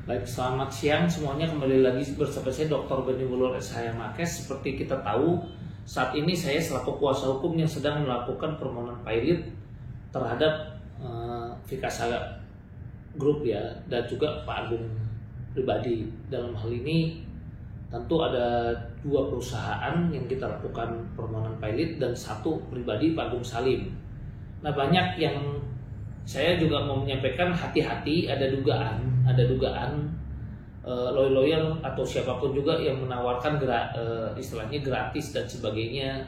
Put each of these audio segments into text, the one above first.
Baik, selamat siang semuanya, kembali lagi bersama saya Dr. Beni Wulur SH Makes. Seperti kita tahu, saat ini saya selaku kuasa hukum yang sedang melakukan permohonan pilot terhadap Vikasa Group ya, dan juga Pak Agung pribadi. Dalam hal ini tentu ada 2 perusahaan yang kita lakukan permohonan pilot dan 1 pribadi Pak Agung Salim. Nah, banyak yang saya juga mau menyampaikan hati-hati, ada dugaan lawyer atau siapapun juga yang menawarkan istilahnya gratis dan sebagainya.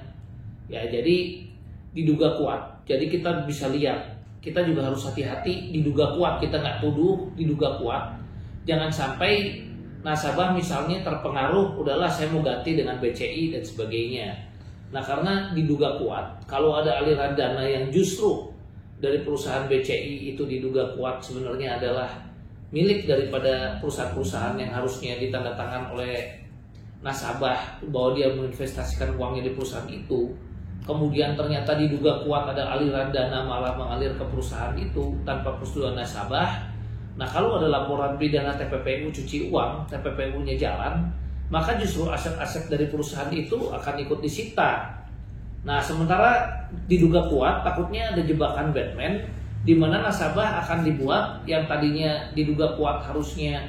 Ya, jadi diduga kuat. Jadi kita bisa lihat, kita juga harus hati-hati, diduga kuat. Kita nggak tuduh, diduga kuat. Jangan sampai nasabah misalnya terpengaruh, udahlah saya mau ganti dengan BCI dan sebagainya. Nah, karena diduga kuat, kalau ada aliran dana yang justru dari perusahaan BCI itu diduga kuat sebenarnya adalah milik daripada perusahaan-perusahaan yang harusnya ditandatangan oleh nasabah bahwa dia menginvestasikan uangnya di perusahaan itu, kemudian ternyata diduga kuat ada aliran dana malah mengalir ke perusahaan itu tanpa persetujuan nasabah. Nah, kalau ada laporan pidana TPPU cuci uang, TPPU-nya jalan, maka justru aset-aset dari perusahaan itu akan ikut disita. Nah, sementara diduga kuat, takutnya ada jebakan Batman di mana nasabah akan dibuat yang tadinya diduga kuat harusnya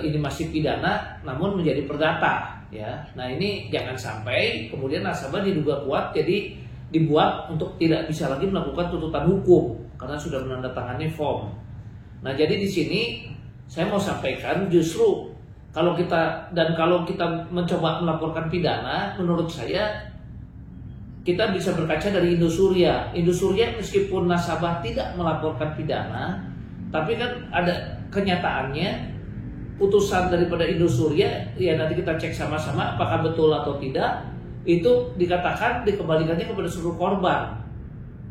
ini masih pidana namun menjadi perdata ya. Nah, ini jangan sampai kemudian nasabah diduga kuat jadi dibuat untuk tidak bisa lagi melakukan tuntutan hukum karena sudah menandatangani form. Nah, jadi di sini saya mau sampaikan justru kalau kita mencoba melaporkan pidana, menurut saya kita bisa berkaca dari Indosuria. Indosuria meskipun nasabah tidak melaporkan pidana, tapi kan ada kenyataannya putusan daripada Indosuria, ya nanti kita cek sama-sama apakah betul atau tidak, itu dikatakan dikembalikannya kepada seluruh korban.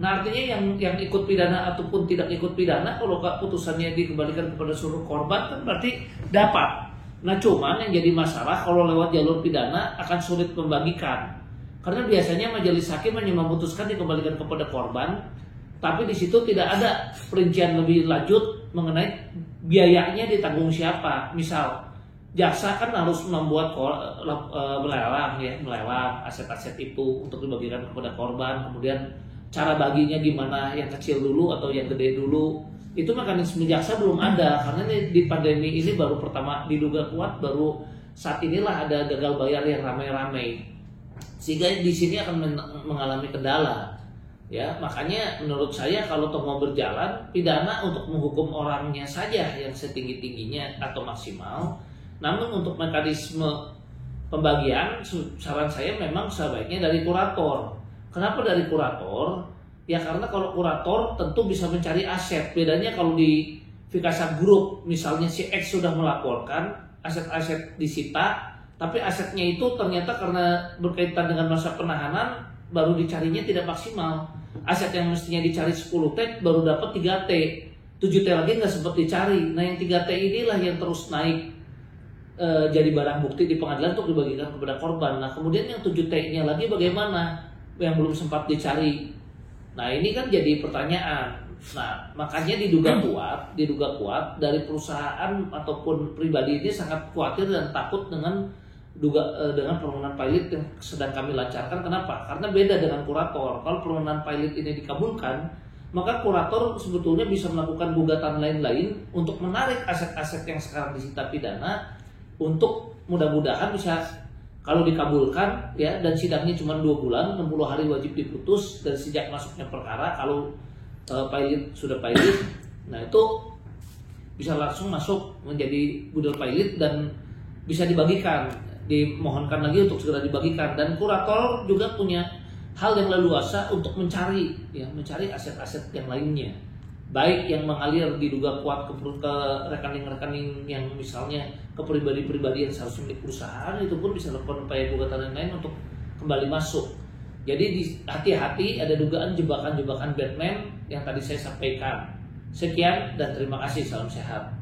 Nah, artinya yang ikut pidana ataupun tidak ikut pidana, kalau putusannya dikembalikan kepada seluruh korban kan berarti dapat. Nah, cuman yang jadi masalah kalau lewat jalur pidana akan sulit membagikan. Karena biasanya majelis hakim hanya memutuskan dikembalikan kepada korban, tapi di situ tidak ada perincian lebih lanjut mengenai biayanya ditanggung siapa. Misal, jaksa kan harus membuat melelang aset-aset itu untuk dibagikan kepada korban. Kemudian cara baginya gimana, yang kecil dulu atau yang gede dulu. Itu mekanisme jaksa belum ada karena di pandemi ini baru pertama diduga kuat, baru saat inilah ada gagal bayar yang ramai-ramai. Sehingga di sini akan mengalami kendala, ya. Makanya menurut saya kalau toh mau berjalan pidana untuk menghukum orangnya saja yang setinggi-tingginya atau maksimal. Namun untuk mekanisme pembagian, saran saya memang sebaiknya dari kurator. Kenapa dari kurator? Ya karena kalau kurator tentu bisa mencari aset. Bedanya kalau di Vikasa Group, misalnya si X sudah melaporkan aset-aset disita, tapi asetnya itu ternyata karena berkaitan dengan masa penahanan baru dicarinya tidak maksimal. Aset yang mestinya dicari 10T baru dapat 3T, 7T lagi nggak sempat dicari. Nah, yang 3T inilah yang terus naik jadi barang bukti di pengadilan untuk dibagikan kepada korban. Nah, kemudian yang 7T-nya lagi bagaimana yang belum sempat dicari. Nah, ini kan jadi pertanyaan. Nah, makanya diduga kuat dari perusahaan ataupun pribadi ini sangat khawatir dan takut dengan permohonan pilot yang sedang kami lancarkan. Kenapa? Karena beda dengan kurator. Kalau permohonan pilot ini dikabulkan, maka kurator sebetulnya bisa melakukan gugatan lain-lain untuk menarik aset-aset yang sekarang disita pidana, untuk mudah-mudahan bisa kalau dikabulkan ya, dan sidangnya cuma 2 bulan, 60 hari wajib diputus dari sejak masuknya perkara. Kalau pilot sudah pilot, nah itu bisa langsung masuk menjadi budel pilot dan bisa dibagikan, dimohonkan lagi untuk segera dibagikan. Dan kurator juga punya hal yang leluasa untuk mencari aset-aset yang lainnya, baik yang mengalir diduga kuat ke rekening-rekening yang misalnya ke pribadi-pribadi yang seharusnya milik perusahaan, itu pun bisa lakukan upaya gugatan lain untuk kembali masuk. Jadi hati-hati, ada dugaan jebakan-jebakan Batman yang tadi saya sampaikan. Sekian dan terima kasih, salam sehat.